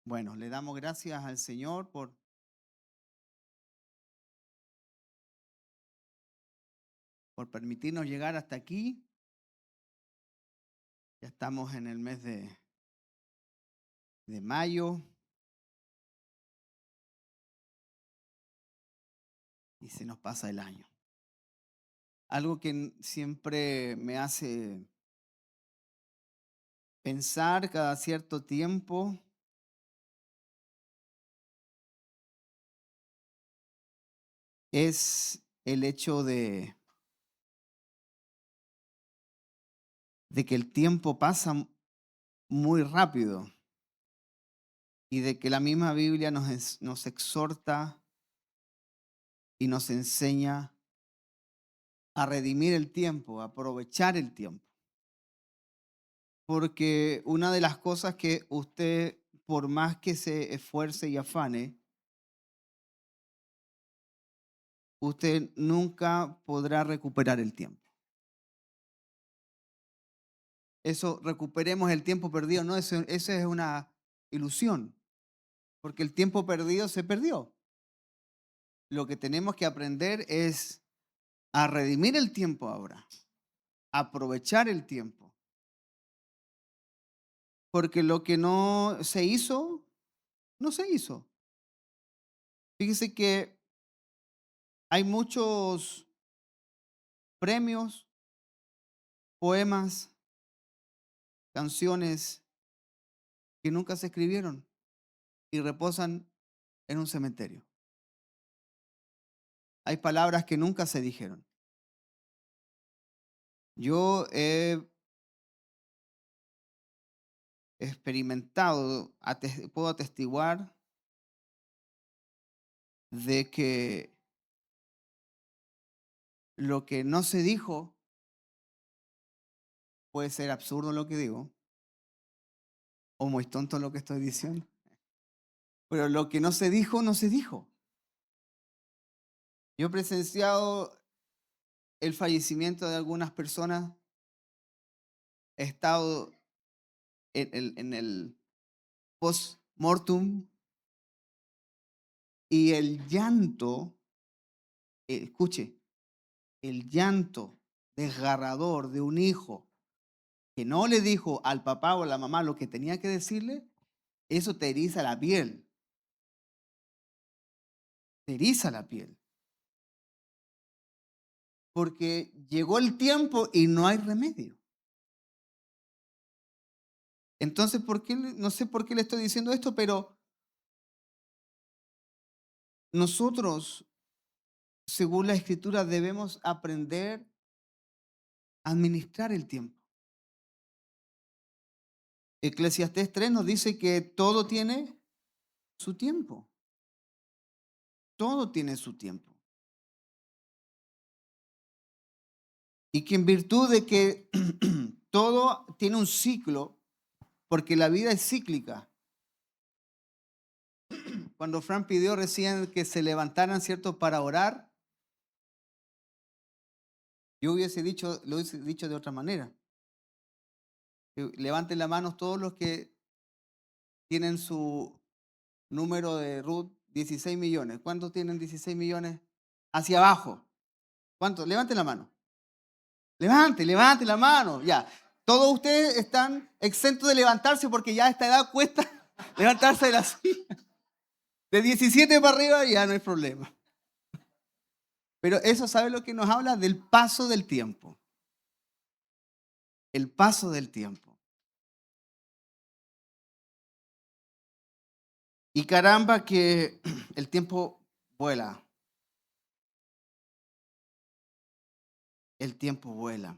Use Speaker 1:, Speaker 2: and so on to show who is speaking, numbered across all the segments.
Speaker 1: Bueno, le damos gracias al Señor por permitirnos llegar hasta aquí. Ya estamos en el mes de mayo y se nos pasa el año. Algo que siempre me hace pensar cada cierto tiempo es el hecho de que el tiempo pasa muy rápido y de que la misma Biblia nos exhorta y nos enseña a redimir el tiempo, a aprovechar el tiempo. Porque una de las cosas que usted, por más que se esfuerce y afane, usted nunca podrá recuperar el tiempo. Eso, recuperemos el tiempo perdido, no, eso es una ilusión, porque el tiempo perdido se perdió. Lo que tenemos que aprender es a redimir el tiempo ahora, aprovechar el tiempo, porque lo que no se hizo, no se hizo. Fíjese que hay muchos premios, poemas, canciones que nunca se escribieron y reposan en un cementerio. Hay palabras que nunca se dijeron. Yo he experimentado, puedo atestiguar de que lo que no se dijo puede ser absurdo lo que digo o muy tonto lo que estoy diciendo, pero lo que no se dijo, no se dijo. Yo he presenciado el fallecimiento de algunas personas, he estado en el post-mortem y el llanto, escuche, el llanto desgarrador de un hijo que no le dijo al papá o a la mamá lo que tenía que decirle, eso te eriza la piel, te eriza la piel. Porque llegó el tiempo y no hay remedio. Entonces, no sé por qué le estoy diciendo esto, pero nosotros, según la Escritura, debemos aprender a administrar el tiempo. Eclesiastés 3 nos dice que todo tiene su tiempo. Todo tiene su tiempo. Y que en virtud de que todo tiene un ciclo, porque la vida es cíclica. Cuando Fran pidió recién que se levantaran, ¿cierto?, para orar, yo lo hubiese dicho de otra manera. Levanten la mano todos los que tienen su número de RUT 16 millones. ¿Cuántos tienen 16 millones? Hacia abajo. ¿Cuántos? Levanten la mano. Levante la mano. Ya. Todos ustedes están exentos de levantarse porque ya a esta edad cuesta levantarse de la silla. De 17 para arriba ya no hay problema. Pero eso, ¿sabe lo que nos habla? Del paso del tiempo. El paso del tiempo. Y caramba que el tiempo vuela. El tiempo vuela.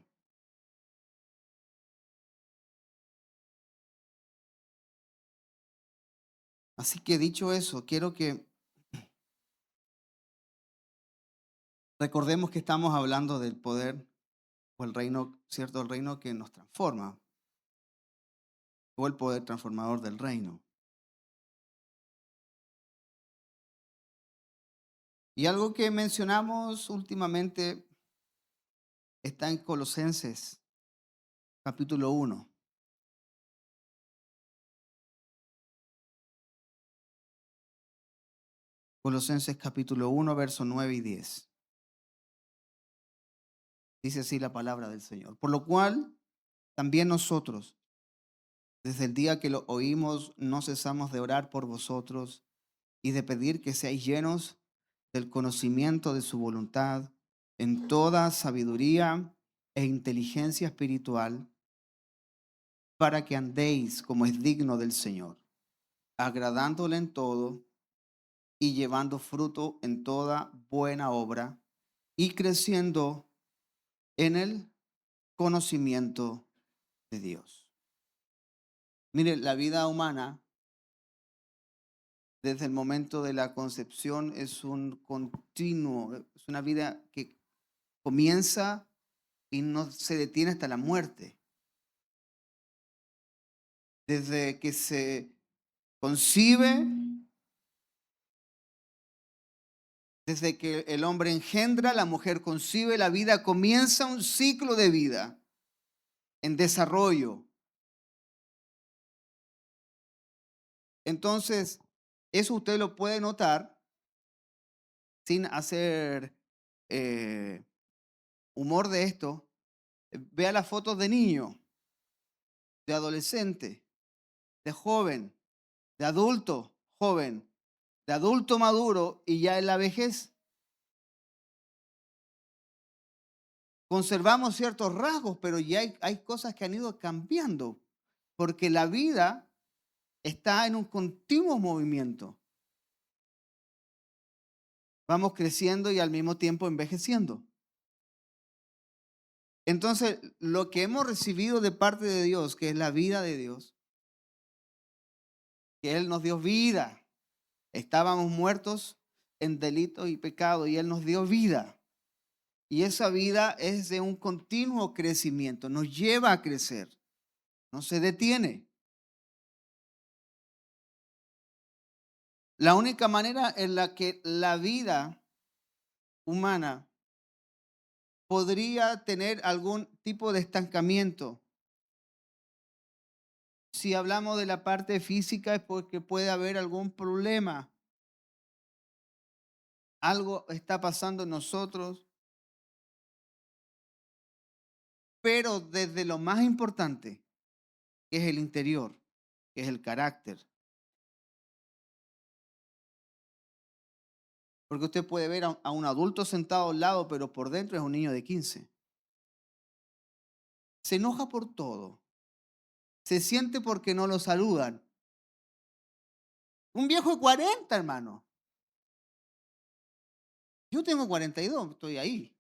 Speaker 1: Así que dicho eso, quiero que recordemos que estamos hablando del poder o el reino, ¿cierto? El reino que nos transforma o el poder transformador del reino. Y algo que mencionamos últimamente está en Colosenses capítulo 1. Colosenses capítulo 1, versos 9 y 10. Dice así la palabra del Señor. Por lo cual, también nosotros, desde el día que lo oímos, no cesamos de orar por vosotros y de pedir que seáis llenos del conocimiento de su voluntad en toda sabiduría e inteligencia espiritual, para que andéis como es digno del Señor, agradándole en todo y llevando fruto en toda buena obra y creciendo en el conocimiento de Dios. Mire, la vida humana desde el momento de la concepción es un continuo, es una vida que comienza y no se detiene hasta la muerte. Desde que se concibe, desde que el hombre engendra, la mujer concibe, la vida comienza un ciclo de vida en desarrollo. Entonces, eso usted lo puede notar sin hacer humor de esto. Vea las fotos de niño, de adolescente, de joven, de adulto joven, de adulto maduro y ya en la vejez. Conservamos ciertos rasgos, pero ya hay cosas que han ido cambiando, porque la vida está en un continuo movimiento. Vamos creciendo y al mismo tiempo envejeciendo. Entonces, lo que hemos recibido de parte de Dios, que es la vida de Dios, que Él nos dio vida. Estábamos muertos en delitos y pecados y Él nos dio vida. Y esa vida es de un continuo crecimiento, nos lleva a crecer, no se detiene. La única manera en la que la vida humana podría tener algún tipo de estancamiento, si hablamos de la parte física, es porque puede haber algún problema. Algo está pasando en nosotros, pero desde lo más importante, que es el interior, que es el carácter. Porque usted puede ver a un adulto sentado al lado, pero por dentro es un niño de 15. Se enoja por todo. Se siente porque no lo saludan. Un viejo de 40, hermano. Yo tengo 42, estoy ahí.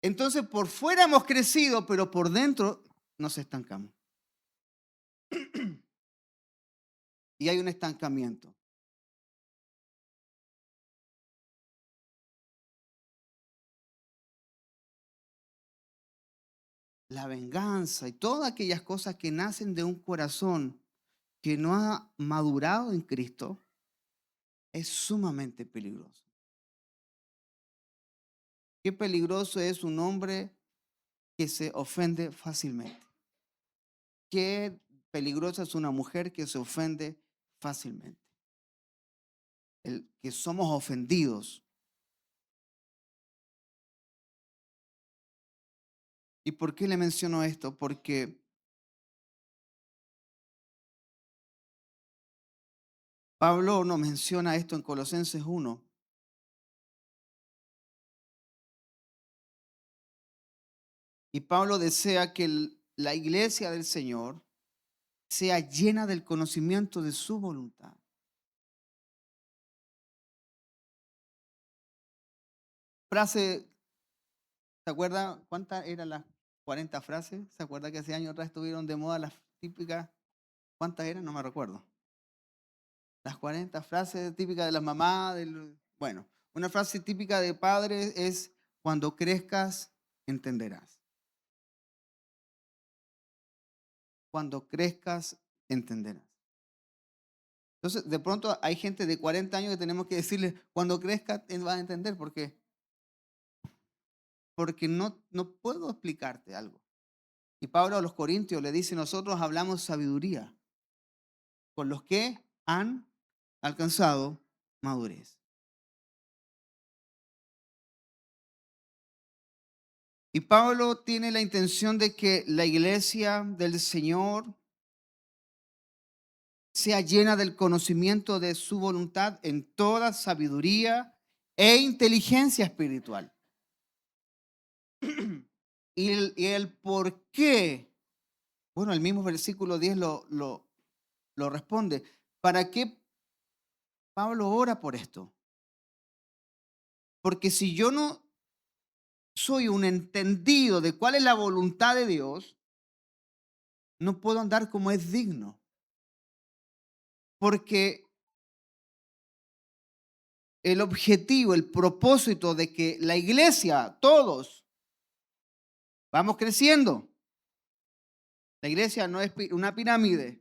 Speaker 1: Entonces, por fuera hemos crecido, pero por dentro nos estancamos. Y hay un estancamiento. La venganza y todas aquellas cosas que nacen de un corazón que no ha madurado en Cristo es sumamente peligroso. Qué peligroso es un hombre que se ofende fácilmente. Qué peligrosa es una mujer que se ofende fácilmente. El que somos ofendidos. ¿Y por qué le menciono esto? Porque Pablo nos menciona esto en Colosenses 1. Y Pablo desea que la iglesia del Señor sea llena del conocimiento de su voluntad. Frase, ¿se acuerda cuántas eran las 40 frases? ¿Se acuerda que hace años atrás estuvieron de moda las típicas? ¿Cuántas eran? No me recuerdo. Las 40 frases típicas de las mamás. Bueno, una frase típica de padres es: cuando crezcas, entenderás. Cuando crezcas, entenderás. Entonces, de pronto hay gente de 40 años que tenemos que decirle: cuando crezcas, vas a entender. ¿Por qué? Porque no puedo explicarte algo. Y Pablo a los Corintios le dice: nosotros hablamos sabiduría con los que han alcanzado madurez. Y Pablo tiene la intención de que la iglesia del Señor sea llena del conocimiento de su voluntad en toda sabiduría e inteligencia espiritual. Y el por qué, bueno, el mismo versículo 10 lo responde. ¿Para qué Pablo ora por esto? Porque si yo no soy un entendido de cuál es la voluntad de Dios, no puedo andar como es digno. Porque el objetivo, el propósito de que la iglesia, todos, vamos creciendo. La iglesia no es una pirámide,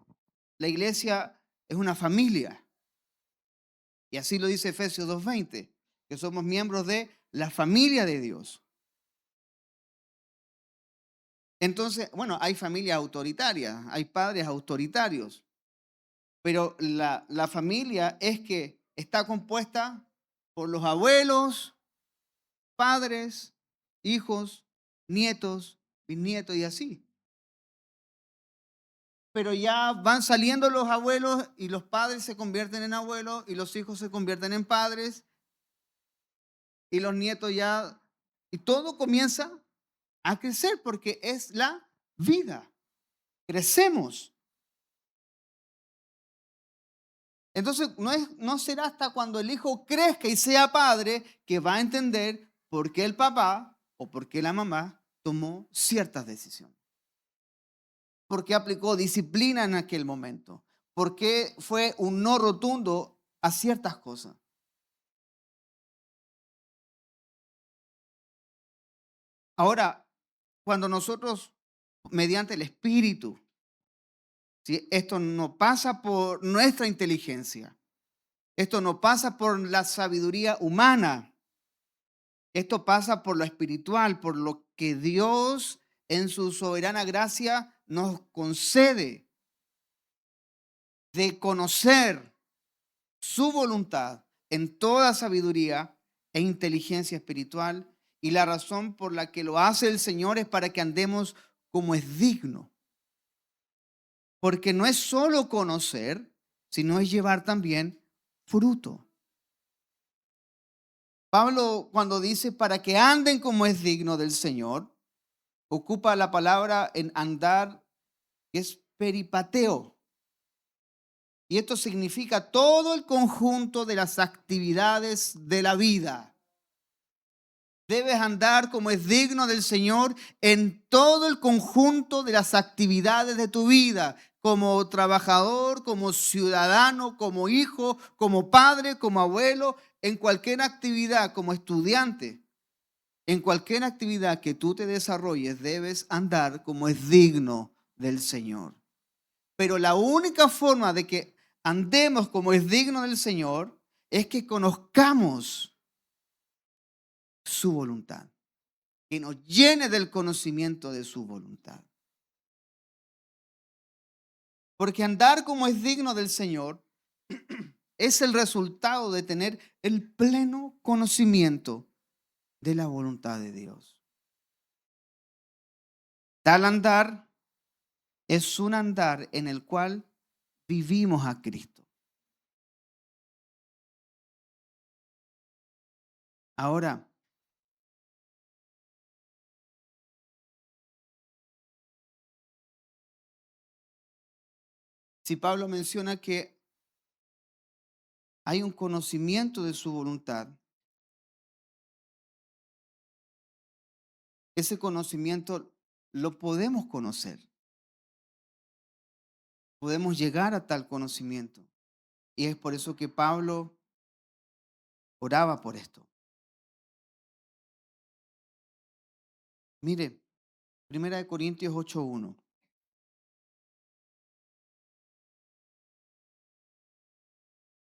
Speaker 1: la iglesia es una familia. Y así lo dice Efesios 2:20, que somos miembros de la familia de Dios. Entonces, bueno, hay familias autoritarias, hay padres autoritarios, pero la familia es que está compuesta por los abuelos, padres, hijos, nietos, bisnietos y así. Pero ya van saliendo los abuelos y los padres se convierten en abuelos y los hijos se convierten en padres y los nietos ya, y todo comienza a crecer porque es la vida. Crecemos. Entonces no será hasta cuando el hijo crezca y sea padre que va a entender por qué el papá o por qué la mamá tomó ciertas decisiones. ¿Por qué aplicó disciplina en aquel momento? ¿Por qué fue un no rotundo a ciertas cosas? Ahora, cuando nosotros, mediante el Espíritu, ¿sí? Esto no pasa por nuestra inteligencia, esto no pasa por la sabiduría humana, esto pasa por lo espiritual, por lo que Dios en su soberana gracia nos concede de conocer su voluntad en toda sabiduría e inteligencia espiritual. Y la razón por la que lo hace el Señor es para que andemos como es digno. Porque no es solo conocer, sino es llevar también fruto. Pablo, cuando dice para que anden como es digno del Señor, ocupa la palabra en andar, que es peripateo. Y esto significa todo el conjunto de las actividades de la vida. Debes andar como es digno del Señor en todo el conjunto de las actividades de tu vida, como trabajador, como ciudadano, como hijo, como padre, como abuelo, en cualquier actividad, como estudiante. En cualquier actividad que tú te desarrolles, debes andar como es digno del Señor. Pero la única forma de que andemos como es digno del Señor es que conozcamos su voluntad, que nos llene del conocimiento de su voluntad. Porque andar como es digno del Señor es el resultado de tener el pleno conocimiento de la voluntad de Dios. Tal andar es un andar en el cual vivimos a Cristo. Ahora, si Pablo menciona que hay un conocimiento de su voluntad, ese conocimiento lo podemos conocer. Podemos llegar a tal conocimiento. Y es por eso que Pablo oraba por esto. Mire, 1 Corintios 8:1.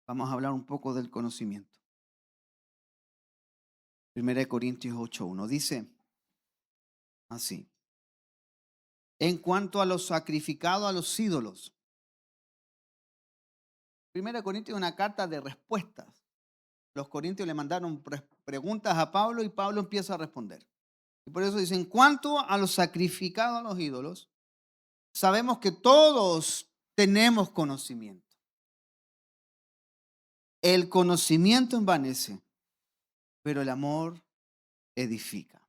Speaker 1: Vamos a hablar un poco del conocimiento. 1 Corintios 8:1 dice así: en cuanto a lo sacrificado a los ídolos, Primera Corintios es una carta de respuestas. Los corintios le mandaron preguntas a Pablo y Pablo empieza a responder. Y por eso dice, en cuanto a lo sacrificado a los ídolos, sabemos que todos tenemos conocimiento. El conocimiento envanece, pero el amor edifica.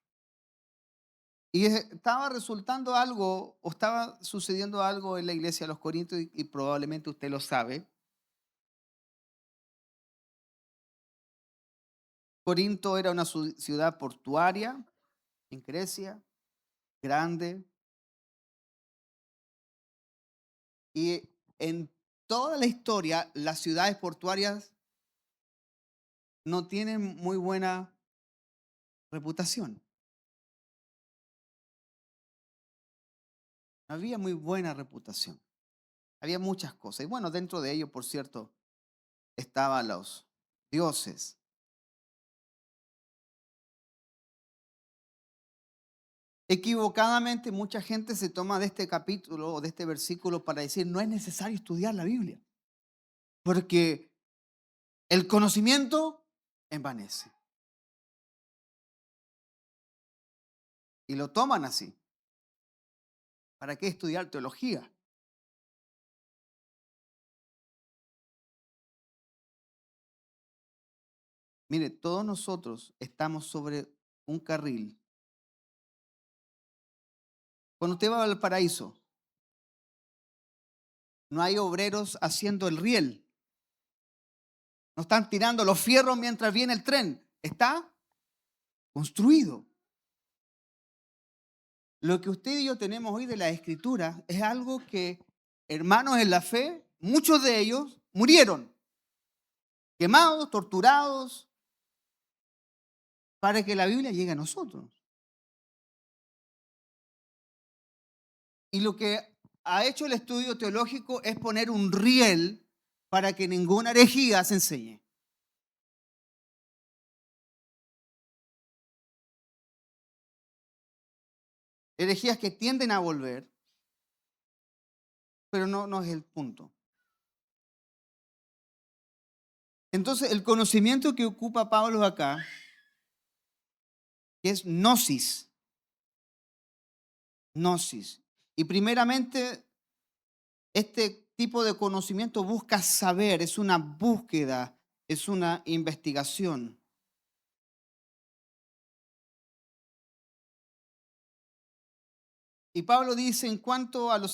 Speaker 1: Y estaba resultando algo, o estaba sucediendo algo en la iglesia de los Corintios, y probablemente usted lo sabe. Corinto era una ciudad portuaria en Grecia, grande, y en toda la historia las ciudades portuarias no tienen muy buena reputación. No había muy buena reputación. Había muchas cosas. Y bueno, dentro de ello, por cierto, estaban los dioses. Equivocadamente, mucha gente se toma de este capítulo o de este versículo para decir, no es necesario estudiar la Biblia, porque el conocimiento envanece. Y lo toman así. ¿Para qué estudiar teología? Mire, todos nosotros estamos sobre un carril. Cuando usted va al paraíso, no hay obreros haciendo el riel. No están tirando los fierros mientras viene el tren. Está construido. Lo que usted y yo tenemos hoy de la Escritura es algo que, hermanos en la fe, muchos de ellos murieron, quemados, torturados, para que la Biblia llegue a nosotros. Y lo que ha hecho el estudio teológico es poner un riel para que ninguna herejía se enseñe. Herejías que tienden a volver, pero no es el punto. Entonces, el conocimiento que ocupa Pablo acá es gnosis. Gnosis. Y primeramente, este tipo de conocimiento busca saber, es una búsqueda, es una investigación. Y Pablo dice, en cuanto a los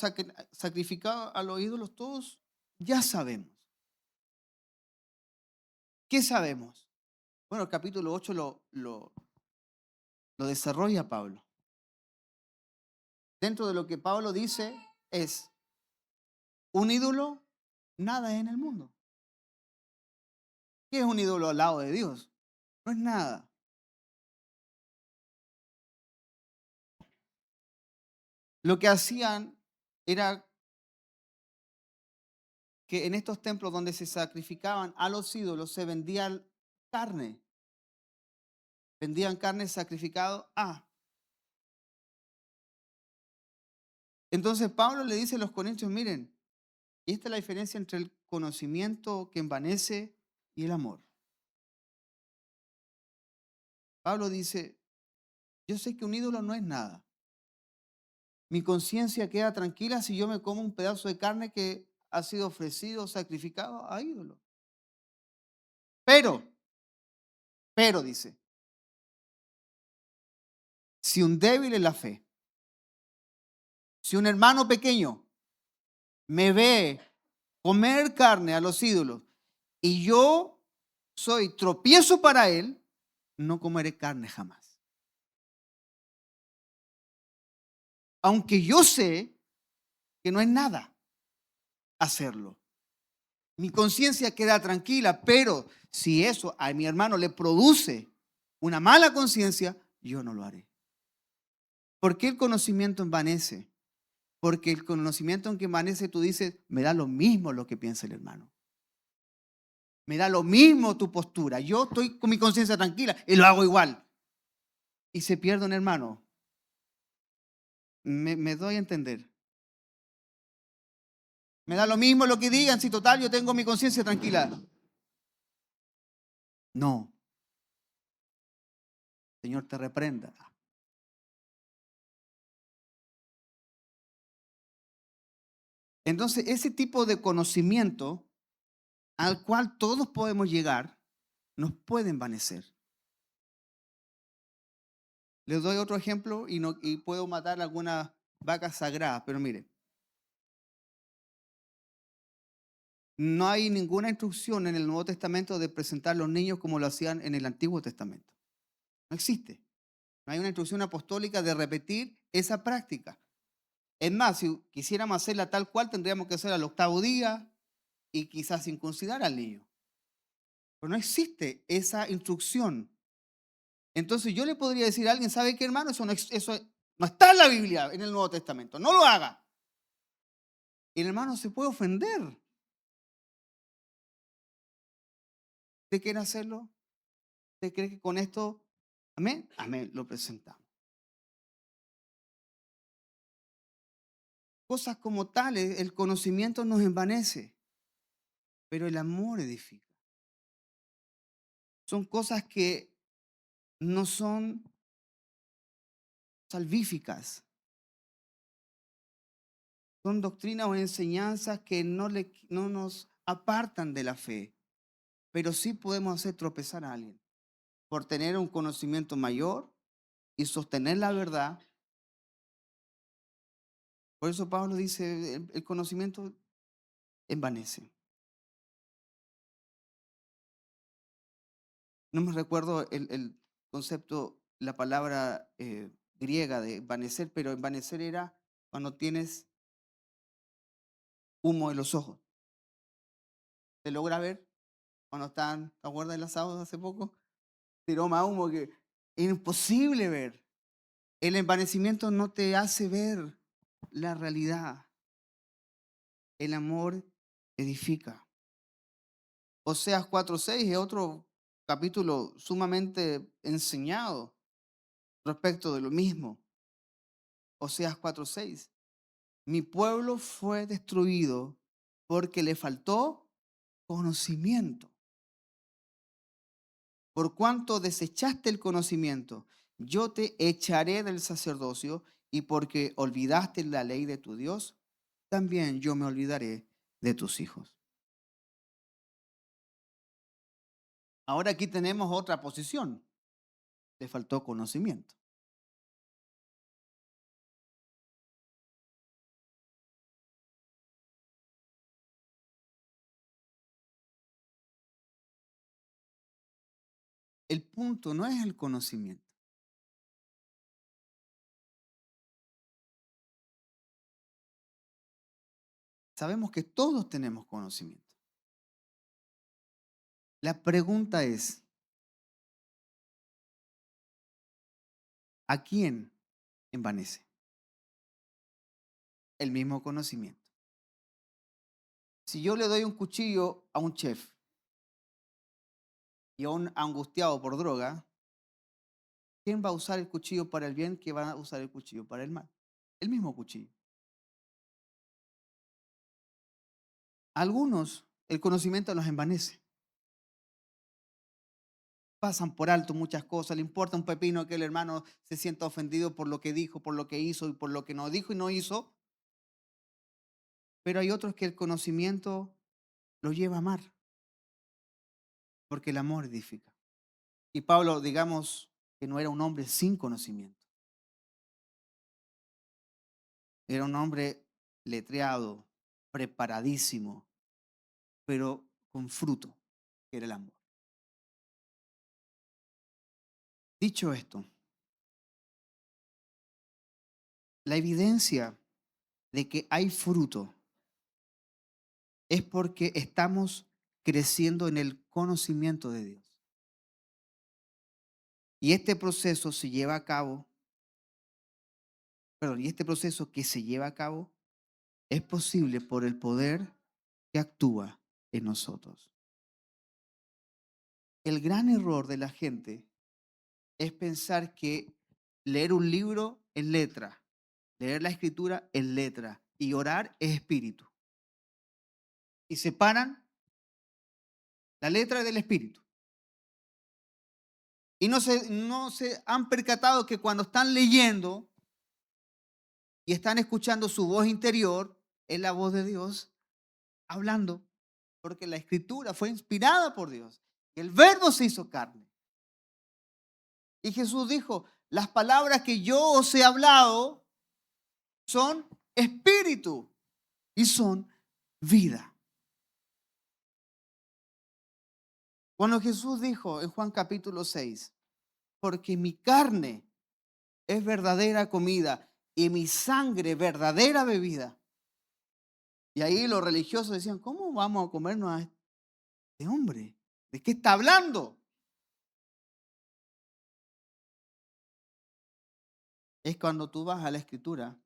Speaker 1: sacrificados a los ídolos, todos ya sabemos. ¿Qué sabemos? Bueno, el capítulo 8 lo desarrolla Pablo. Dentro de lo que Pablo dice es, un ídolo, nada es en el mundo. ¿Qué es un ídolo al lado de Dios? No es nada. Lo que hacían era que en estos templos donde se sacrificaban a los ídolos se vendían carne. Vendían carne sacrificado a. Entonces Pablo le dice a los corintios, miren, y esta es la diferencia entre el conocimiento que envanece y el amor. Pablo dice, yo sé que un ídolo no es nada. Mi conciencia queda tranquila si yo me como un pedazo de carne que ha sido ofrecido, sacrificado a ídolo. Pero dice, si un débil en la fe, si un hermano pequeño me ve comer carne a los ídolos y yo soy tropiezo para él, no comeré carne jamás. Aunque yo sé que no es nada hacerlo. Mi conciencia queda tranquila, pero si eso a mi hermano le produce una mala conciencia, yo no lo haré. ¿Por qué el conocimiento envanece? Porque el conocimiento en que envanece, tú dices, me da lo mismo lo que piensa el hermano. Me da lo mismo tu postura. Yo estoy con mi conciencia tranquila y lo hago igual. Y se pierde un hermano. Me doy a entender. Me da lo mismo lo que digan, si total yo tengo mi conciencia tranquila. No, Señor te reprenda. Entonces, ese tipo de conocimiento al cual todos podemos llegar, nos puede envanecer. Les doy otro ejemplo y puedo matar algunas vacas sagradas, pero mire, no hay ninguna instrucción en el Nuevo Testamento de presentar a los niños como lo hacían en el Antiguo Testamento. No existe. No hay una instrucción apostólica de repetir esa práctica. Es más, si quisiéramos hacerla tal cual, tendríamos que hacerla al octavo día y quizás circuncidar al niño. Pero no existe esa instrucción. Entonces yo le podría decir a alguien, ¿sabe qué, hermano? Eso no está en la Biblia, en el Nuevo Testamento. No lo haga. Y el hermano se puede ofender. ¿Usted quiere hacerlo? ¿Usted cree que con esto, amén? Amén, lo presentamos. Cosas como tales, el conocimiento nos envanece, pero el amor edifica. Son cosas que no son salvíficas. Son doctrinas o enseñanzas que no nos apartan de la fe, pero sí podemos hacer tropezar a alguien por tener un conocimiento mayor y sostener la verdad. Por eso Pablo dice, el conocimiento envanece. No me recuerdo el concepto, la palabra griega de envanecer, pero envanecer era cuando tienes humo en los ojos. ¿Se logra ver? Cuando están, ¿te acuerdas del asado hace poco? Tiró más humo que es imposible ver. El envanecimiento no te hace ver la realidad. El amor edifica. Oseas 4:6 es otro capítulo sumamente enseñado respecto de lo mismo. Oseas 4:6. Mi pueblo fue destruido porque le faltó conocimiento. Por cuanto desechaste el conocimiento, yo te echaré del sacerdocio, y porque olvidaste la ley de tu Dios, también yo me olvidaré de tus hijos. Ahora aquí tenemos otra posición. Le faltó conocimiento. El punto no es el conocimiento. Sabemos que todos tenemos conocimiento. La pregunta es, ¿a quién envanece? El mismo conocimiento. Si yo le doy un cuchillo a un chef y a un angustiado por droga, ¿quién va a usar el cuchillo para el bien? ¿Quién va a usar el cuchillo para el mal? El mismo cuchillo. Algunos, el conocimiento los envanece. Pasan por alto muchas cosas, le importa un pepino que el hermano se sienta ofendido por lo que dijo, por lo que hizo y por lo que no dijo y no hizo. Pero hay otros que el conocimiento los lleva a amar, porque el amor edifica. Y Pablo, digamos que no era un hombre sin conocimiento, era un hombre letreado, preparadísimo, pero con fruto, que era el amor. Dicho esto, la evidencia de que hay fruto es porque estamos creciendo en el conocimiento de Dios. Y este proceso se lleva a cabo, y este proceso que se lleva a cabo es posible por el poder que actúa en nosotros. El gran error de la gente es pensar que leer un libro es letra, leer la escritura es letra y orar es espíritu. y separan la letra del espíritu. Y no se han percatado que cuando están leyendo y están escuchando su voz interior, es la voz de Dios hablando, porque la escritura fue inspirada por Dios. Y el verbo se hizo carne. Y Jesús dijo, las palabras que yo os he hablado son espíritu y son vida. Cuando Jesús dijo en Juan capítulo 6, porque mi carne es verdadera comida y mi sangre verdadera bebida. Y ahí los religiosos decían, ¿cómo vamos a comernos a este hombre? ¿De qué está hablando? Es cuando tú vas a la escritura,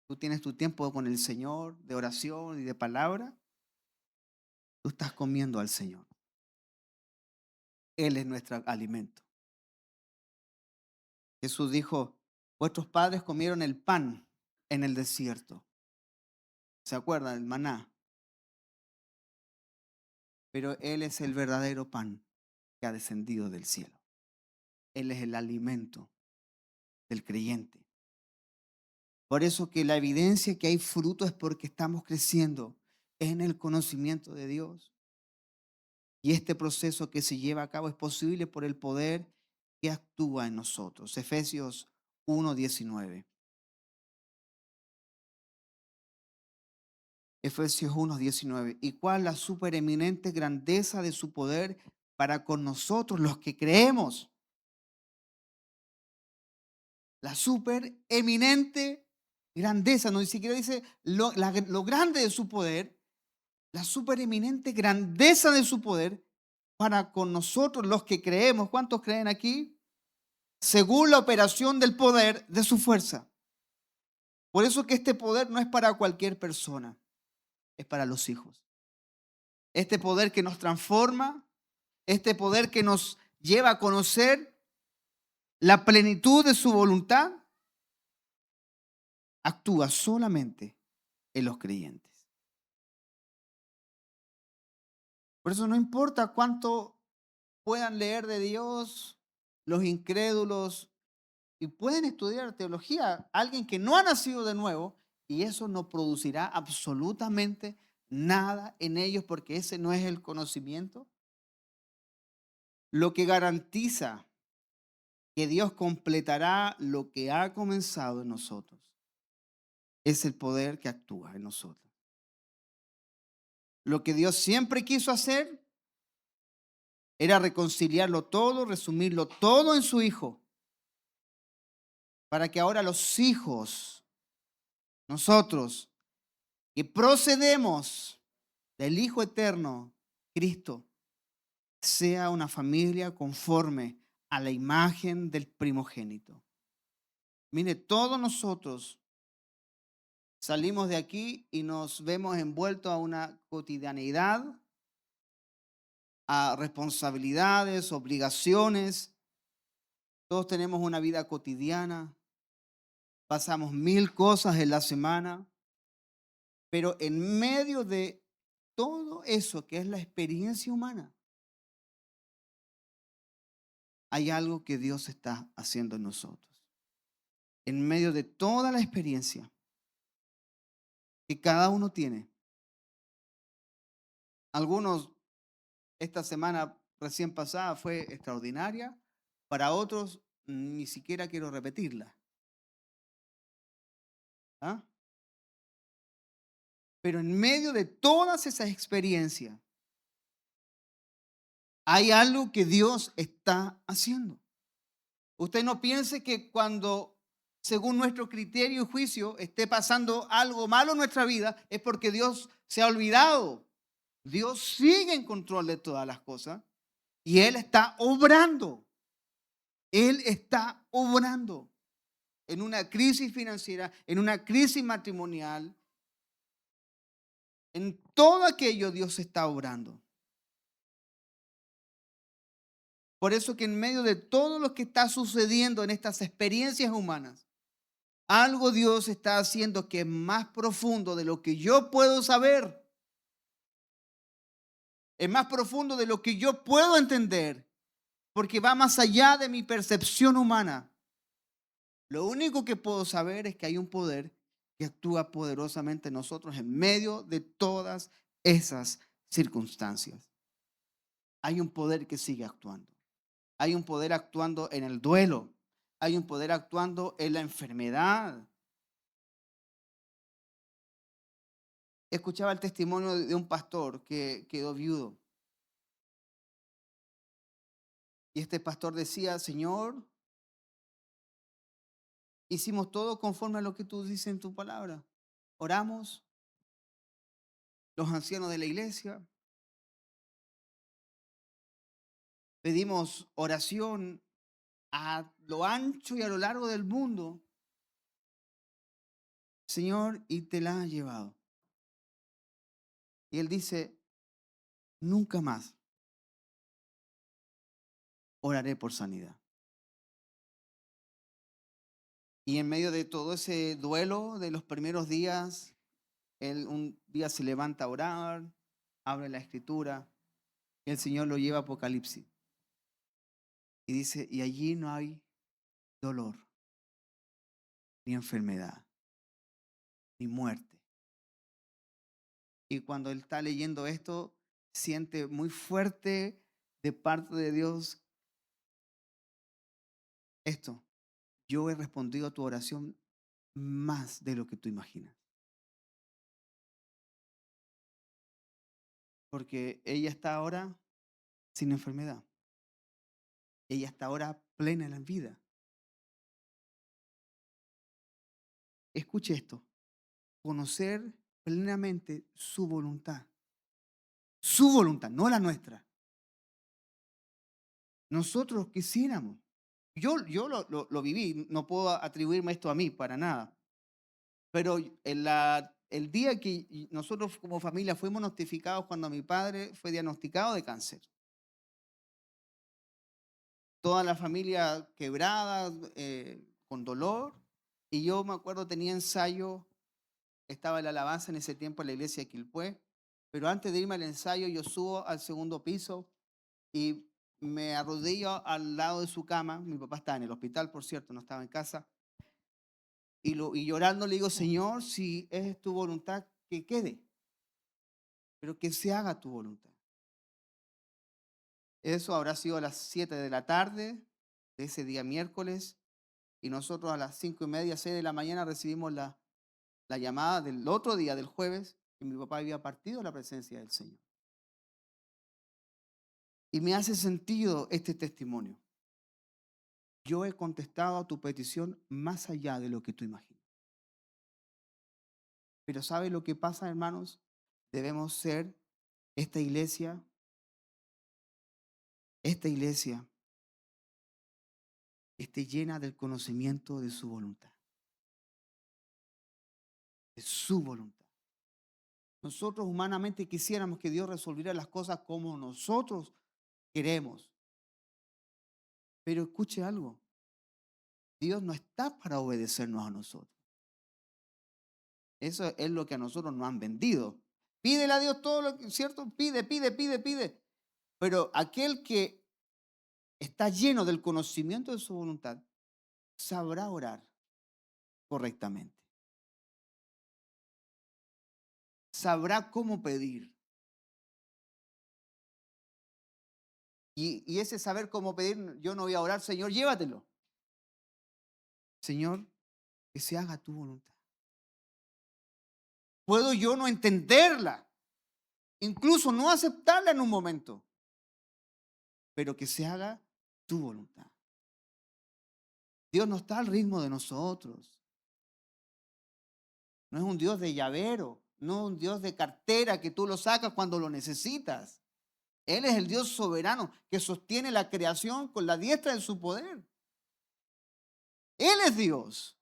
Speaker 1: tú tienes tu tiempo con el Señor de oración y de palabra, tú estás comiendo al Señor. Él es nuestro alimento. Jesús dijo, vuestros padres comieron el pan en el desierto. ¿Se acuerdan? El maná. Pero Él es el verdadero pan que ha descendido del cielo. Él es el alimento del creyente. Por eso que la evidencia que hay fruto es porque estamos creciendo en el conocimiento de Dios. Y este proceso que se lleva a cabo es posible por el poder que actúa en nosotros. Efesios 1:19. Efesios 1:19. ¿Y cuál la supereminente grandeza de su poder para con nosotros los que creemos? La supereminente grandeza, no ni siquiera dice lo grande de su poder, la supereminente grandeza de su poder para con nosotros los que creemos. ¿Cuántos creen aquí? Según la operación del poder de su fuerza. Por eso que este poder no es para cualquier persona, es para los hijos. Este poder que nos transforma, este poder que nos lleva a conocer la plenitud de su voluntad, actúa solamente en los creyentes. Por eso no importa cuánto puedan leer de Dios los incrédulos y pueden estudiar teología, alguien que no ha nacido de nuevo, y eso no producirá absolutamente nada en ellos porque ese no es el conocimiento. Lo que garantiza que Dios completará lo que ha comenzado en nosotros es el poder que actúa en nosotros. Lo que Dios siempre quiso hacer era reconciliarlo todo, resumirlo todo en su Hijo, para que ahora los hijos, nosotros, que procedemos del Hijo eterno, Cristo, sea una familia conforme a la imagen del primogénito. Mire, todos nosotros salimos de aquí y nos vemos envueltos a una cotidianidad, a responsabilidades, obligaciones. Todos tenemos una vida cotidiana, pasamos 1000 cosas en la semana, pero en medio de todo eso que es la experiencia humana, hay algo que Dios está haciendo en nosotros. En medio de toda la experiencia que cada uno tiene. Algunos, esta semana recién pasada fue extraordinaria, para otros ni siquiera quiero repetirla. ¿Ah? Pero en medio de todas esas experiencias, hay algo que Dios está haciendo. Usted no piense que cuando, según nuestro criterio y juicio, esté pasando algo malo en nuestra vida, es porque Dios se ha olvidado. Dios sigue en control de todas las cosas y Él está obrando. Él está obrando en una crisis financiera, en una crisis matrimonial. En todo aquello Dios está obrando. Por eso que en medio de todo lo que está sucediendo en estas experiencias humanas, algo Dios está haciendo que es más profundo de lo que yo puedo saber. es más profundo de lo que yo puedo entender, porque va más allá de mi percepción humana. Lo único que puedo saber es que hay un poder que actúa poderosamente en nosotros en medio de todas esas circunstancias. Hay un poder que sigue actuando. Hay un poder actuando en el duelo. Hay un poder actuando en la enfermedad. Escuchaba el testimonio de un pastor que quedó viudo. Y este pastor decía, Señor, hicimos todo conforme a lo que tú dices en tu palabra. Oramos, los ancianos de la iglesia, pedimos oración a lo ancho y a lo largo del mundo, Señor, y te la has llevado. Y él dice, nunca más oraré por sanidad. Y en medio de todo ese duelo de los primeros días, él un día se levanta a orar, abre la escritura, y el Señor lo lleva a Apocalipsis. Y dice, y allí no hay dolor, ni enfermedad, ni muerte. Y cuando él está leyendo esto, siente muy fuerte de parte de Dios esto. Yo he respondido a tu oración más de lo que tú imaginas. Porque ella está ahora sin enfermedad. Ella está ahora plena en la vida. Escuche esto. Conocer plenamente su voluntad. Su voluntad, no la nuestra. Nosotros quisiéramos. Yo lo viví, no puedo atribuirme esto a mí para nada. Pero el día que nosotros como familia fuimos notificados cuando mi padre fue diagnosticado de cáncer. Toda la familia quebrada, con dolor. Y yo me acuerdo, tenía ensayo, estaba en la alabanza en ese tiempo en la iglesia de Quilpué. Pero antes de irme al ensayo, yo subo al segundo piso y me arrodillo al lado de su cama. Mi papá estaba en el hospital, por cierto, no estaba en casa. Y llorando le digo, Señor, si es tu voluntad, que quede, pero que se haga tu voluntad. Eso habrá sido a las 7 de la tarde de ese día miércoles. Y nosotros a las 5:30, 6 de la mañana recibimos la llamada del otro día, del jueves, que mi papá había partido a la presencia del Señor. Y me hace sentido este testimonio. Yo he contestado a tu petición más allá de lo que tú imaginas. Pero ¿sabe lo que pasa, hermanos? Debemos ser esta iglesia esté llena del conocimiento de su voluntad. De su voluntad. Nosotros humanamente quisiéramos que Dios resolviera las cosas como nosotros queremos. Pero escuche algo. Dios no está para obedecernos a nosotros. Eso es lo que a nosotros nos han vendido. Pídele a Dios todo lo que, ¿cierto? Pide, pide, pide, pide. Pero aquel que está lleno del conocimiento de su voluntad sabrá orar correctamente. Sabrá cómo pedir. Y ese saber cómo pedir, yo no voy a orar, Señor, llévatelo. Señor, que se haga tu voluntad. Puedo yo no entenderla, incluso no aceptarla en un momento, pero que se haga tu voluntad. Dios no está al ritmo de nosotros. No es un Dios de llavero, no es un Dios de cartera que tú lo sacas cuando lo necesitas. Él es el Dios soberano que sostiene la creación con la diestra de su poder. Él es Dios.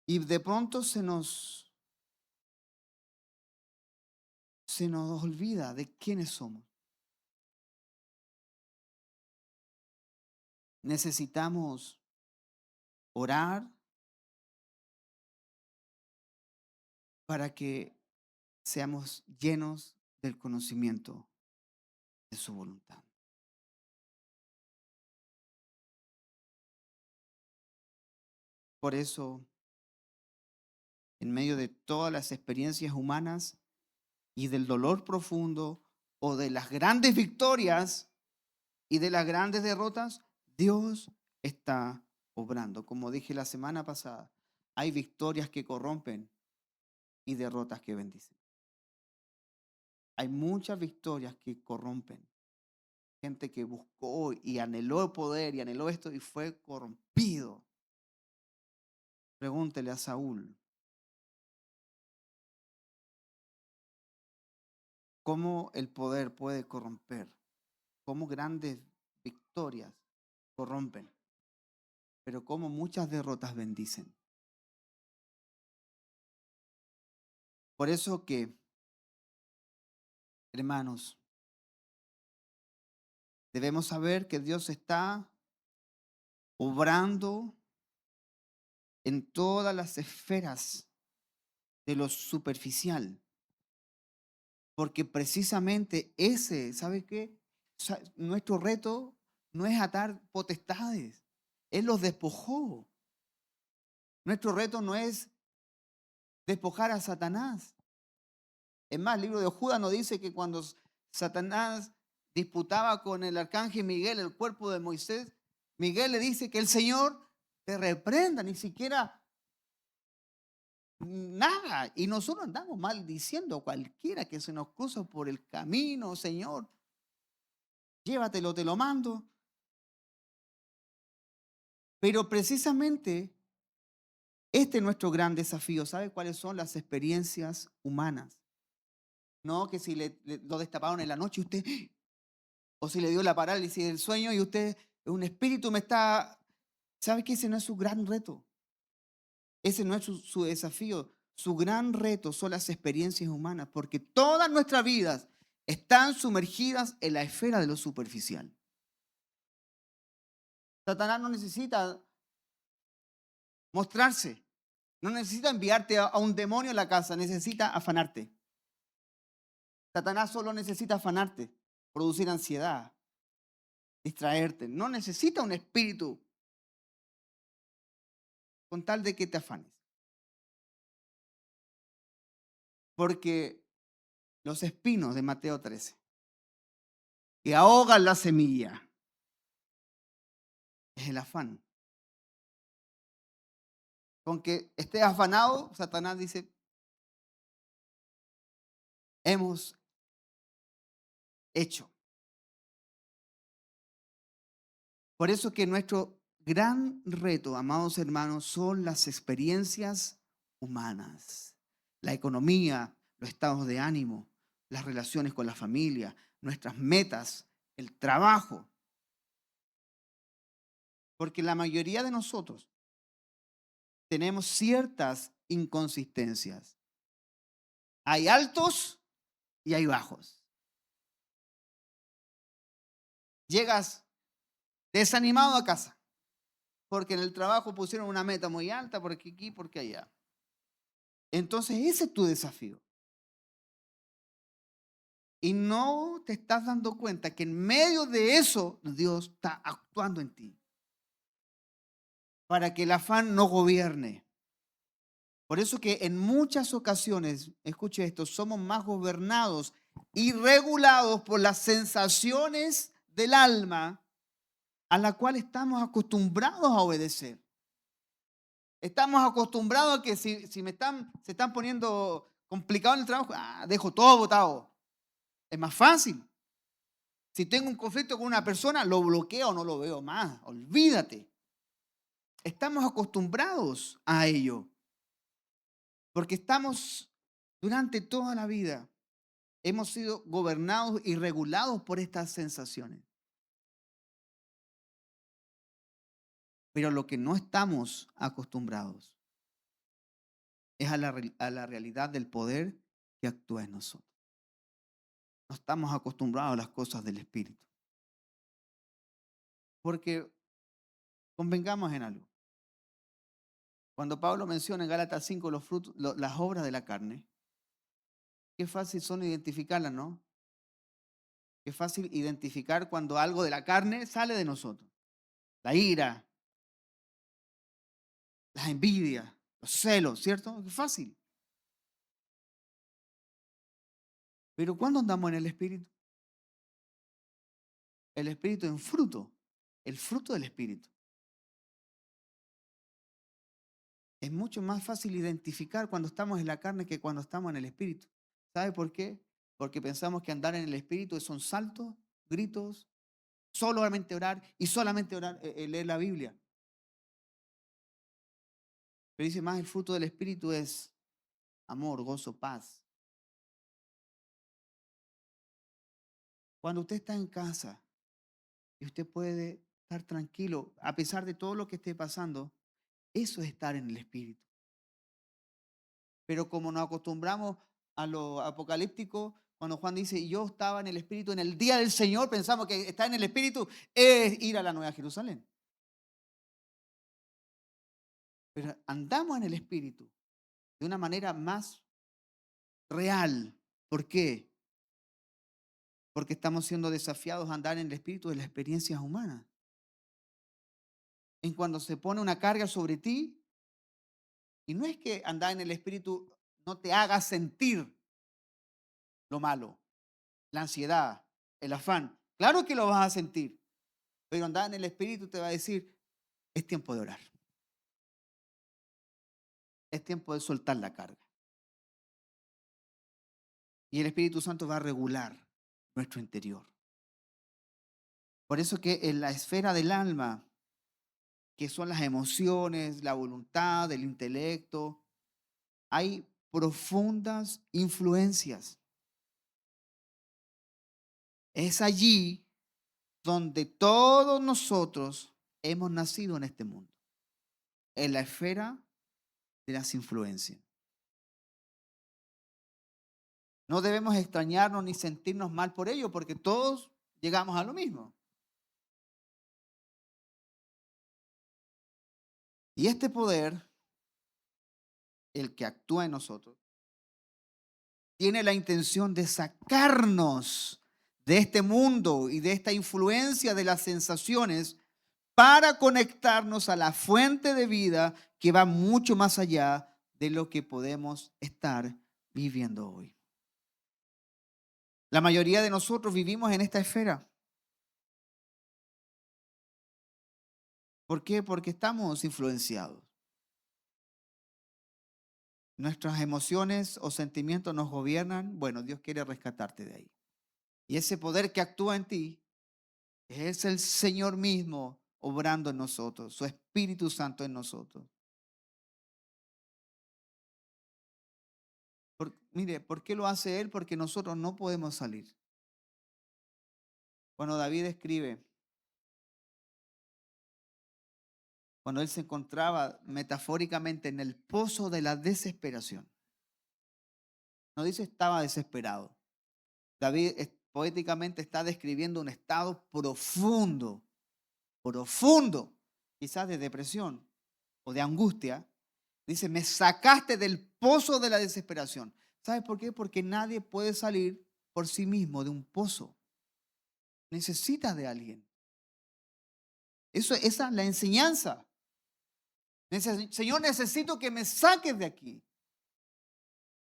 Speaker 1: Y de pronto se nos olvida de quiénes somos. Necesitamos orar, para que seamos llenos del conocimiento de su voluntad. Por eso, en medio de todas las experiencias humanas y del dolor profundo o de las grandes victorias y de las grandes derrotas, Dios está obrando. Como dije la semana pasada, hay victorias que corrompen y derrotas que bendicen. Hay muchas victorias que corrompen. Gente que buscó y anheló el poder y anheló esto y fue corrompido. Pregúntele a Saúl cómo el poder puede corromper, cómo grandes victorias corrompen, pero cómo muchas derrotas bendicen. Por eso que, hermanos, debemos saber que Dios está obrando en todas las esferas de lo superficial. Porque precisamente ese, ¿sabe qué? Nuestro reto no es atar potestades. Él los despojó. Nuestro reto no es despojar a Satanás. Es más, el libro de Judas nos dice que cuando Satanás disputaba con el arcángel Miguel el cuerpo de Moisés, Miguel le dice que el Señor te reprenda, ni siquiera nada. Y nosotros andamos maldiciendo a cualquiera que se nos cruza por el camino, Señor. Llévatelo, te lo mando. Pero precisamente este es nuestro gran desafío. ¿Sabe cuáles son las experiencias humanas? No que si lo destaparon en la noche usted, o si le dio la parálisis del sueño y usted, un espíritu me está... ¿Sabe que ese no es su gran reto? Ese no es su desafío. Su gran reto son las experiencias humanas, porque todas nuestras vidas están sumergidas en la esfera de lo superficial. Satanás no necesita mostrarse, no necesita enviarte a un demonio a la casa, necesita afanarte. Satanás solo necesita afanarte, producir ansiedad, distraerte. No necesita un espíritu con tal de que te afanes. Porque los espinos de Mateo 13, que ahogan la semilla, es el afán. Con que estés afanado, Satanás dice, hemos hecho. Por eso que nuestro gran reto, amados hermanos, son las experiencias humanas. La economía, los estados de ánimo, las relaciones con la familia, nuestras metas, el trabajo. Porque la mayoría de nosotros tenemos ciertas inconsistencias. Hay altos y hay bajos. Llegas desanimado a casa porque en el trabajo pusieron una meta muy alta, porque aquí, porque allá. Entonces ese es tu desafío. Y no te estás dando cuenta que en medio de eso Dios está actuando en ti para que el afán no gobierne. Por eso que en muchas ocasiones, escuche esto, somos más gobernados y regulados por las sensaciones del alma a la cual estamos acostumbrados a obedecer. Estamos acostumbrados a que si se están poniendo complicado en el trabajo, dejo todo botado. Es más fácil. Si tengo un conflicto con una persona, lo bloqueo o no lo veo más. Olvídate. Estamos acostumbrados a ello. Porque estamos durante toda la vida, hemos sido gobernados y regulados por estas sensaciones. Pero lo que no estamos acostumbrados es a la realidad del poder que actúa en nosotros. No estamos acostumbrados a las cosas del Espíritu. Porque convengamos en algo. Cuando Pablo menciona en Gálatas 5 los frutos, las obras de la carne, qué fácil son identificarlas, ¿no? Qué fácil identificar cuando algo de la carne sale de nosotros. La ira, las envidias, los celos, ¿cierto? Qué fácil. Pero ¿cuándo andamos en el Espíritu? El Espíritu en fruto, el fruto del Espíritu. Es mucho más fácil identificar cuando estamos en la carne que cuando estamos en el Espíritu. ¿Sabe por qué? Porque pensamos que andar en el Espíritu son saltos, gritos, solamente orar y solamente orar, leer la Biblia. Pero dice más, el fruto del Espíritu es amor, gozo, paz. Cuando usted está en casa y usted puede estar tranquilo, a pesar de todo lo que esté pasando, eso es estar en el Espíritu. Pero como nos acostumbramos a lo apocalíptico, cuando Juan dice, yo estaba en el Espíritu en el día del Señor, pensamos que estar en el Espíritu es ir a la Nueva Jerusalén. Pero andamos en el Espíritu de una manera más real. ¿Por qué? Porque estamos siendo desafiados a andar en el Espíritu de las experiencias humanas. En cuando se pone una carga sobre ti, y no es que andar en el Espíritu no te haga sentir lo malo, la ansiedad, el afán. Claro que lo vas a sentir, pero andar en el Espíritu te va a decir, es tiempo de orar. Es tiempo de soltar la carga. Y el Espíritu Santo va a regular nuestro interior. Por eso que en la esfera del alma, que son las emociones, la voluntad, el intelecto, hay profundas influencias. Es allí donde todos nosotros hemos nacido en este mundo, en la esfera de las influencias. No debemos extrañarnos ni sentirnos mal por ello, porque todos llegamos a lo mismo. Y este poder, el que actúa en nosotros, tiene la intención de sacarnos de este mundo y de esta influencia de las sensaciones para conectarnos a la fuente de vida que va mucho más allá de lo que podemos estar viviendo hoy. La mayoría de nosotros vivimos en esta esfera. ¿Por qué? Porque estamos influenciados. Nuestras emociones o sentimientos nos gobiernan. Bueno, Dios quiere rescatarte de ahí. Y ese poder que actúa en ti es el Señor mismo obrando en nosotros, su Espíritu Santo en nosotros. Mire, ¿por qué lo hace Él? Porque nosotros no podemos salir. Cuando David escribe, cuando él se encontraba metafóricamente en el pozo de la desesperación, no dice estaba desesperado. David poéticamente está describiendo un estado profundo, profundo, quizás de depresión o de angustia. Dice, me sacaste del pozo de la desesperación. ¿Sabes por qué? Porque nadie puede salir por sí mismo de un pozo. Necesitas de alguien. Esa es la enseñanza. Señor, necesito que me saques de aquí.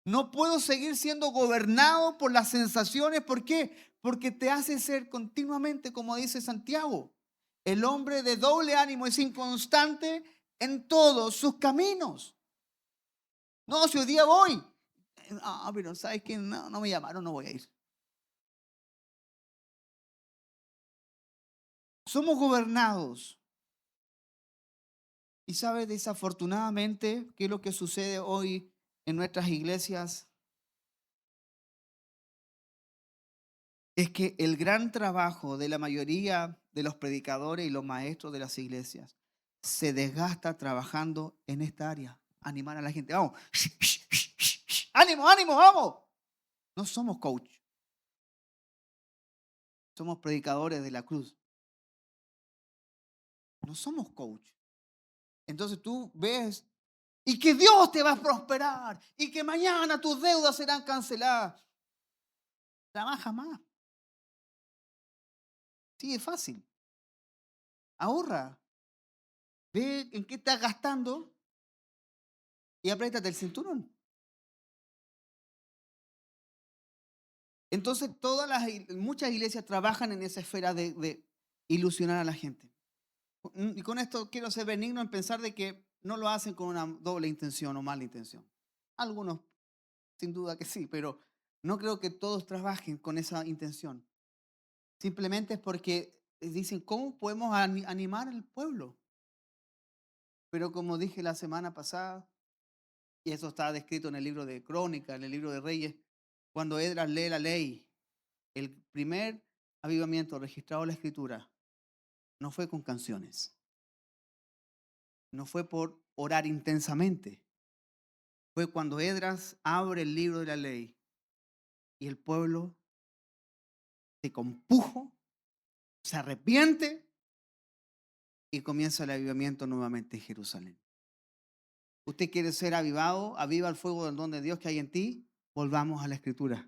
Speaker 1: No puedo seguir siendo gobernado por las sensaciones. ¿Por qué? Porque te hace ser continuamente, como dice Santiago, el hombre de doble ánimo es inconstante en todos sus caminos. No, si hoy día voy. Ah, pero ¿sabes qué? No me llamaron, no voy a ir. Somos gobernados. Y sabe, desafortunadamente, ¿qué es lo que sucede hoy en nuestras iglesias? Es que el gran trabajo de la mayoría de los predicadores y los maestros de las iglesias se desgasta trabajando en esta área. Animar a la gente. Vamos. Ánimo, ánimo, vamos. No somos coach. Somos predicadores de la cruz. No somos coach. Entonces tú ves y que Dios te va a prosperar y que mañana tus deudas serán canceladas. Trabaja más. Sí, es fácil. Ahorra. Ve en qué estás gastando y apriétate el cinturón. Entonces, muchas iglesias trabajan en esa esfera de ilusionar a la gente. Y con esto quiero ser benigno en pensar de que no lo hacen con una doble intención o mala intención. Algunos, sin duda que sí, pero no creo que todos trabajen con esa intención. Simplemente es porque dicen, ¿cómo podemos animar al pueblo? Pero como dije la semana pasada, y eso está descrito en el libro de Crónicas, en el libro de Reyes, cuando Esdras lee la ley, el primer avivamiento registrado en la Escritura no fue con canciones, no fue por orar intensamente, fue cuando Esdras abre el libro de la ley y el pueblo se compujo, se arrepiente y comienza el avivamiento nuevamente en Jerusalén. ¿Usted quiere ser avivado? Aviva el fuego del don de Dios que hay en ti. Volvamos a la Escritura.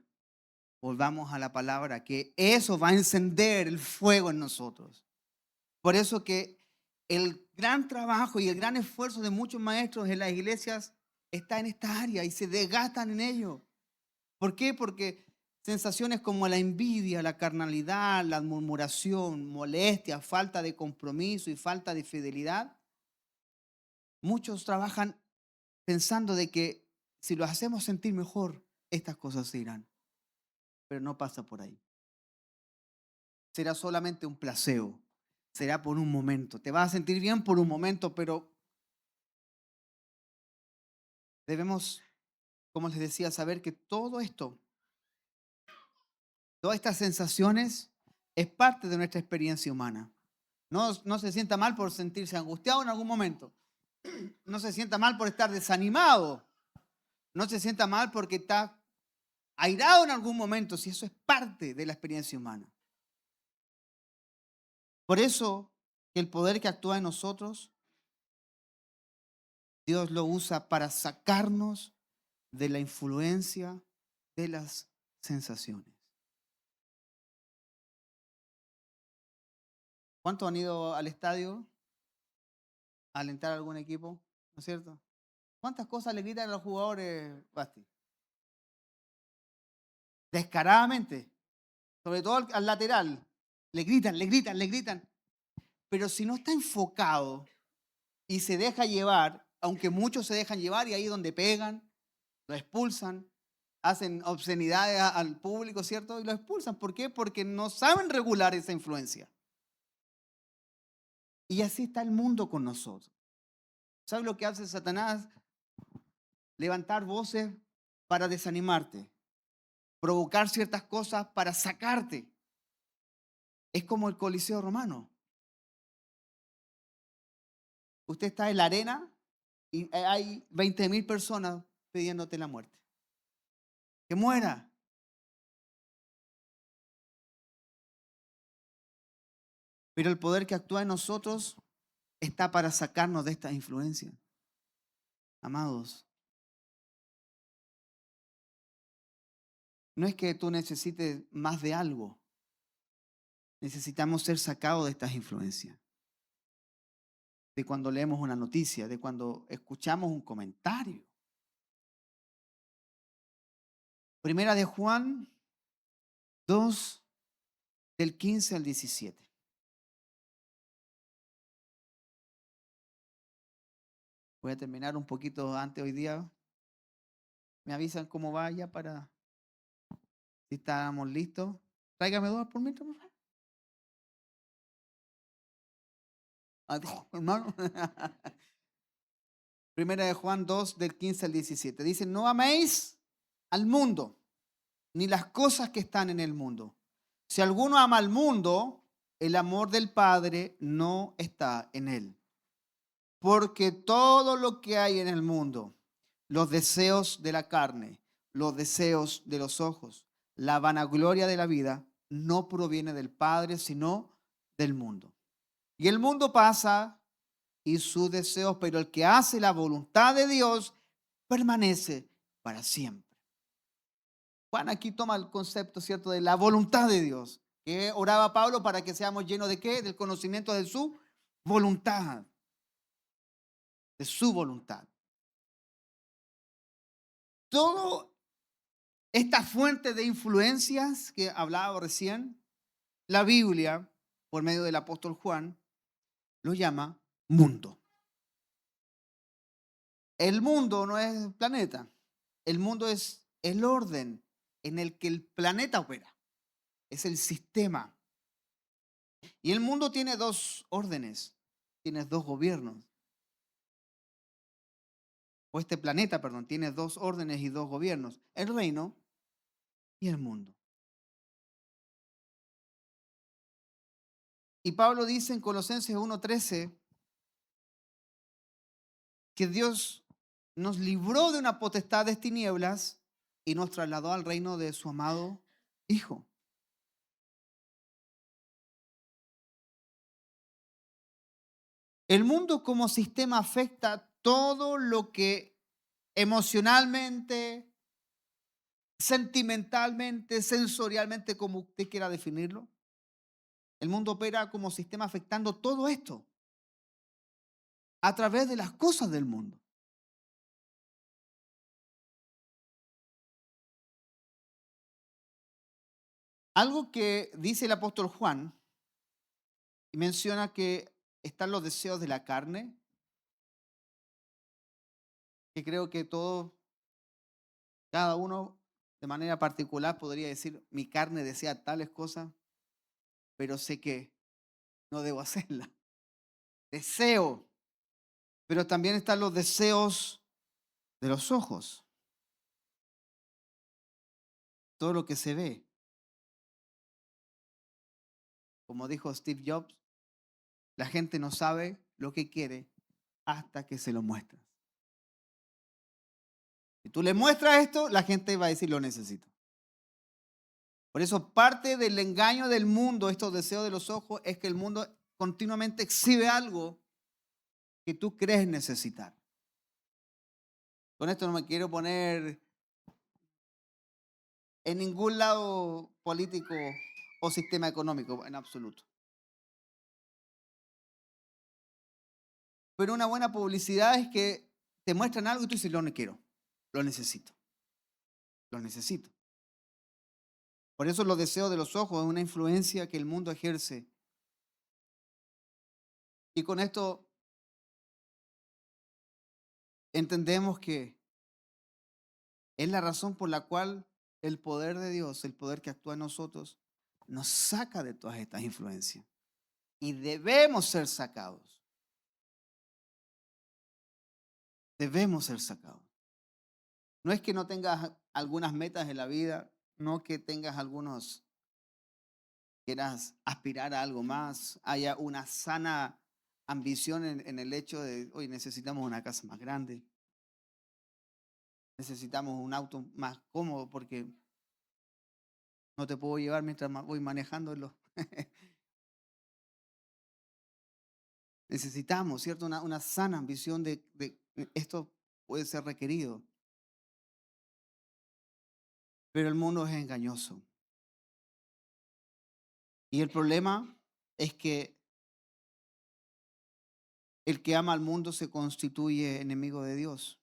Speaker 1: Volvamos a la palabra, que eso va a encender el fuego en nosotros. Por eso que el gran trabajo y el gran esfuerzo de muchos maestros en las iglesias está en esta área y se desgastan en ello. ¿Por qué? Porque sensaciones como la envidia, la carnalidad, la murmuración, molestia, falta de compromiso y falta de fidelidad, muchos trabajan pensando de que si los hacemos sentir mejor, estas cosas se irán. Pero no pasa por ahí. Será solamente un placebo. Será por un momento. Te vas a sentir bien por un momento, pero debemos, como les decía, saber que todo esto, todas estas sensaciones, es parte de nuestra experiencia humana. No se sienta mal por sentirse angustiado en algún momento. No se sienta mal por estar desanimado. No se sienta mal porque está airado en algún momento, si eso es parte de la experiencia humana. Por eso, el poder que actúa en nosotros, Dios lo usa para sacarnos de la influencia de las sensaciones. ¿Cuántos han ido al estadio a alentar a algún equipo? ¿No es cierto? ¿Cuántas cosas le gritan a los jugadores, Basti? Descaradamente, sobre todo al lateral. Le gritan, le gritan, le gritan. Pero si no está enfocado y se deja llevar, aunque muchos se dejan llevar y ahí es donde pegan, lo expulsan, hacen obscenidades al público, ¿cierto? Y lo expulsan. ¿Por qué? Porque no saben regular esa influencia. Y así está el mundo con nosotros. ¿Sabes lo que hace Satanás? Levantar voces para desanimarte, provocar ciertas cosas para sacarte. Es como el Coliseo Romano. Usted está en la arena y hay 20.000 personas pidiéndote la muerte. Que muera. Pero el poder que actúa en nosotros está para sacarnos de esta influencia. Amados, no es que tú necesites más de algo. Necesitamos ser sacados de estas influencias. De cuando leemos una noticia, de cuando escuchamos un comentario. Primera de Juan 2, del 15 al 17. Voy a terminar un poquito antes hoy día. Me avisan cómo vaya para si estamos listos. Tráigame dos por mientras, por favor. Hermano. Primera de Juan 2, del 15 al 17. Dice, no améis al mundo, ni las cosas que están en el mundo. Si alguno ama al mundo, el amor del Padre no está en él. Porque todo lo que hay en el mundo, los deseos de la carne, los deseos de los ojos, la vanagloria de la vida, no proviene del Padre, sino del mundo. Y el mundo pasa y sus deseos, pero el que hace la voluntad de Dios permanece para siempre. Juan aquí toma el concepto, ¿cierto?, de la voluntad de Dios, que oraba Pablo para que seamos llenos de ¿qué? Del conocimiento de su voluntad, de su voluntad. Todo esta fuente de influencias que hablaba recién, la Biblia, por medio del apóstol Juan, lo llama mundo. El mundo no es planeta, el mundo es el orden en el que el planeta opera, es el sistema. Y el mundo tiene dos órdenes, tiene dos gobiernos. O este planeta, perdón, tiene dos órdenes y dos gobiernos, el reino y el mundo. Y Pablo dice en Colosenses 1:13 que Dios nos libró de una potestad de tinieblas y nos trasladó al reino de su amado Hijo. El mundo como sistema afecta todo lo que emocionalmente, sentimentalmente, sensorialmente, como usted quiera definirlo. El mundo opera como sistema afectando todo esto a través de las cosas del mundo. Algo que dice el apóstol Juan y menciona que están los deseos de la carne, que creo que todos, cada uno de manera particular podría decir, mi carne desea tales cosas, pero sé que no debo hacerlas. Deseo, pero también están los deseos de los ojos, todo lo que se ve. Como dijo Steve Jobs, la gente no sabe lo que quiere hasta que se lo muestras. Si tú le muestras esto, la gente va a decir lo necesito. Por eso parte del engaño del mundo, estos deseos de los ojos, es que el mundo continuamente exhibe algo que tú crees necesitar. Con esto no me quiero poner en ningún lado político o sistema económico, en absoluto. Pero una buena publicidad es que te muestran algo y tú dices, lo no quiero, lo necesito, lo necesito. Por eso los deseos de los ojos es una influencia que el mundo ejerce. Y con esto entendemos que es la razón por la cual el poder de Dios, el poder que actúa en nosotros, nos saca de todas estas influencias. Y debemos ser sacados. Debemos ser sacados. No es que no tengas algunas metas en la vida, no que tengas algunos, quieras aspirar a algo más, haya una sana ambición en el hecho de, hoy necesitamos una casa más grande, necesitamos un auto más cómodo porque no te puedo llevar mientras voy manejándolo. Necesitamos, ¿cierto? Una sana ambición de esto puede ser requerido. Pero el mundo es engañoso. Y el problema es que el que ama al mundo se constituye enemigo de Dios.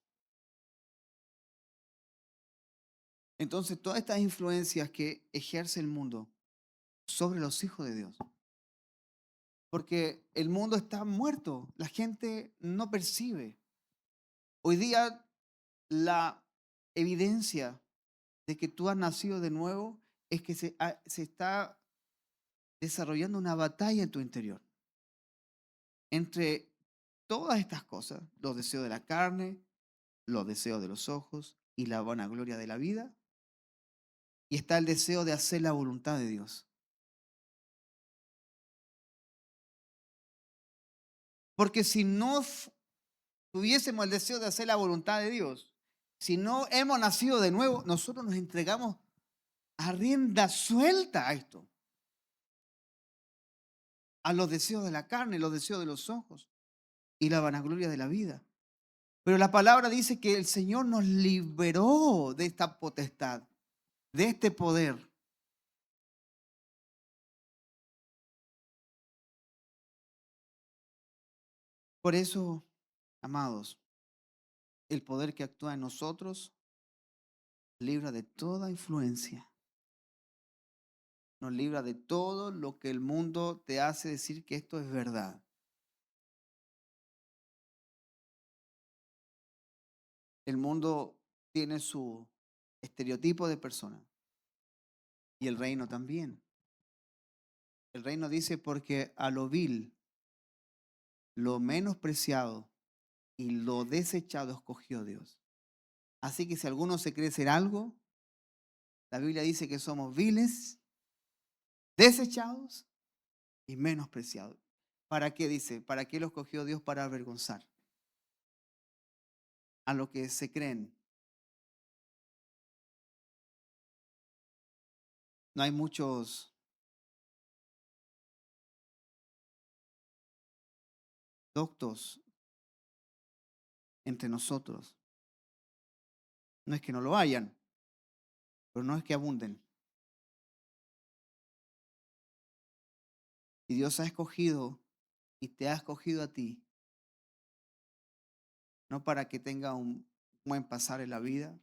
Speaker 1: Entonces, todas estas influencias que ejerce el mundo sobre los hijos de Dios, porque el mundo está muerto, la gente no percibe. Hoy día la evidencia de que tú has nacido de nuevo es que se está desarrollando una batalla en tu interior entre todas estas cosas, los deseos de la carne, los deseos de los ojos y la vanagloria de la vida, y está el deseo de hacer la voluntad de Dios. Porque si no tuviésemos el deseo de hacer la voluntad de Dios, si no hemos nacido de nuevo, nosotros nos entregamos a rienda suelta a esto, a los deseos de la carne, los deseos de los ojos. y la vanagloria de la vida. Pero la palabra dice que el Señor nos liberó de esta potestad, de este poder. Por eso, amados, el poder que actúa en nosotros libra de toda influencia, nos libra de todo lo que el mundo te hace decir que esto es verdad. El mundo tiene su estereotipo de persona y el reino también. El reino dice porque a lo vil, lo menospreciado y lo desechado escogió Dios. Así que si alguno se cree ser algo, la Biblia dice que somos viles, desechados y menospreciados. ¿Para qué dice? ¿Para qué lo escogió Dios? Para avergonzar a los que se creen. No hay muchos doctos entre nosotros. No es que no lo hayan, pero no es que abunden. Y Dios ha escogido y te ha escogido a ti, no para que tenga un buen pasar en la vida.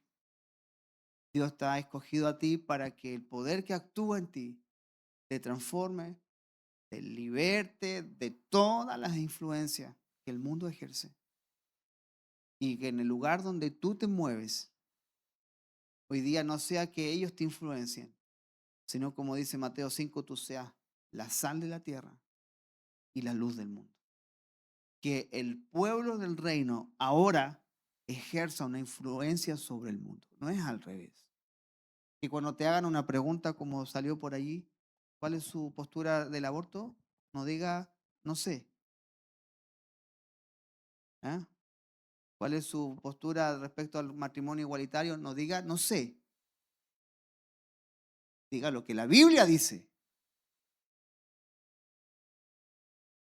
Speaker 1: Dios te ha escogido a ti para que el poder que actúa en ti te transforme, te liberte de todas las influencias que el mundo ejerce. Y que en el lugar donde tú te mueves, hoy día no sea que ellos te influencien, sino como dice Mateo 5, tú seas la sal de la tierra y la luz del mundo. Que el pueblo del reino ahora ejerza una influencia sobre el mundo. No es al revés. Que cuando te hagan una pregunta como salió por allí, ¿cuál es su postura del aborto? No diga, no sé. ¿Ah? ¿Cuál es su postura respecto al matrimonio igualitario? No diga, no sé. Diga lo que la Biblia dice.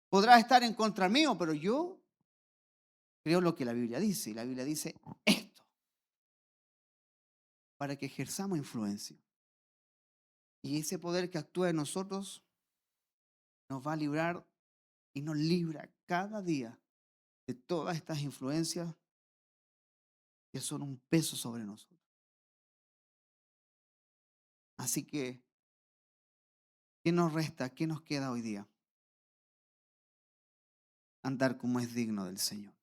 Speaker 1: Podrá estar en contra mío, pero yo creo lo que la Biblia dice. Y la Biblia dice esto, para que ejerzamos influencia. Y ese poder que actúa en nosotros nos va a librar y nos libra cada día de todas estas influencias que son un peso sobre nosotros. Así que, ¿qué nos resta? ¿Qué nos queda hoy día? Andar como es digno del Señor,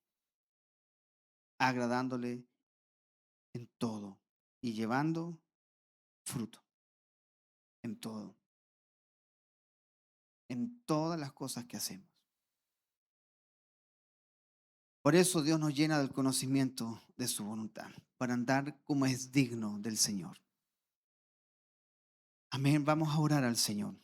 Speaker 1: agradándole en todo y llevando fruto en todo, en todas las cosas que hacemos. Por eso Dios nos llena del conocimiento de su voluntad, para andar como es digno del Señor. Amén. Vamos a orar al Señor.